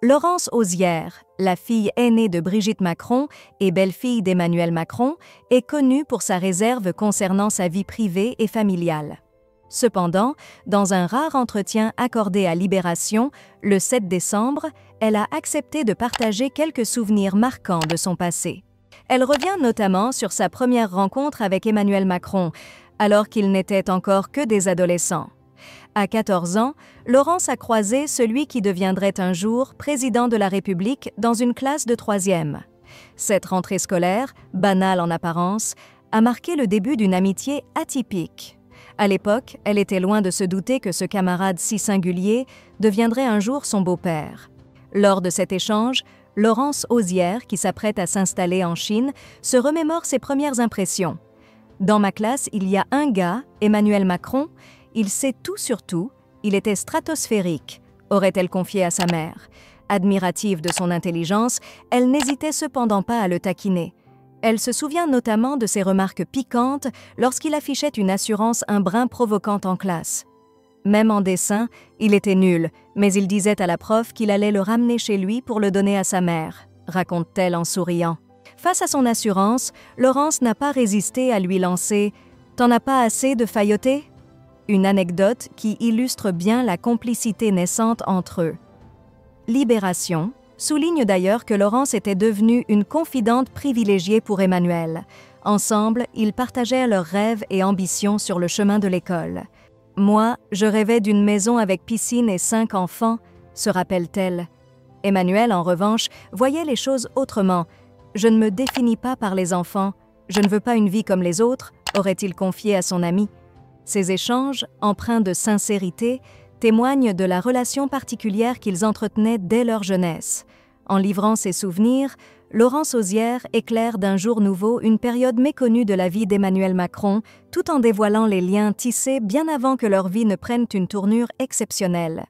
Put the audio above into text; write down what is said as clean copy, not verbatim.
Laurence Auzière, la fille aînée de Brigitte Macron et belle-fille d'Emmanuel Macron, est connue pour sa réserve concernant sa vie privée et familiale. Cependant, dans un rare entretien accordé à Libération, le 7 décembre, elle a accepté de partager quelques souvenirs marquants de son passé. Elle revient notamment sur sa première rencontre avec Emmanuel Macron, alors qu'ils n'étaient encore que des adolescents. À 14 ans, Laurence a croisé celui qui deviendrait un jour président de la République dans une classe de 3e. Cette rentrée scolaire, banale en apparence, a marqué le début d'une amitié atypique. À l'époque, elle était loin de se douter que ce camarade si singulier deviendrait un jour son beau-père. Lors de cet échange, Laurence Auzière, qui s'apprête à s'installer en Chine, se remémore ses premières impressions. « Dans ma classe, il y a un gars, Emmanuel Macron. Il sait tout sur tout, il était stratosphérique », aurait-elle confié à sa mère. Admirative de son intelligence, elle n'hésitait cependant pas à le taquiner. Elle se souvient notamment de ses remarques piquantes lorsqu'il affichait une assurance un brin provocante en classe. Même en dessin, il était nul, mais il disait à la prof qu'il allait le ramener chez lui pour le donner à sa mère, raconte-t-elle en souriant. Face à son assurance, Laurence n'a pas résisté à lui lancer « T'en as pas assez de failloter ?» Une anecdote qui illustre bien la complicité naissante entre eux. Libération souligne d'ailleurs que Laurence était devenue une confidente privilégiée pour Emmanuel. Ensemble, ils partageaient leurs rêves et ambitions sur le chemin de l'école. « Moi, je rêvais d'une maison avec piscine et 5 enfants », se rappelle-t-elle. Emmanuel, en revanche, voyait les choses autrement. « Je ne me définis pas par les enfants, je ne veux pas une vie comme les autres », aurait-il confié à son ami. Ces échanges, empreints de sincérité, témoignent de la relation particulière qu'ils entretenaient dès leur jeunesse. En livrant ses souvenirs, Laurence Auzière éclaire d'un jour nouveau une période méconnue de la vie d'Emmanuel Macron, tout en dévoilant les liens tissés bien avant que leur vie ne prenne une tournure exceptionnelle.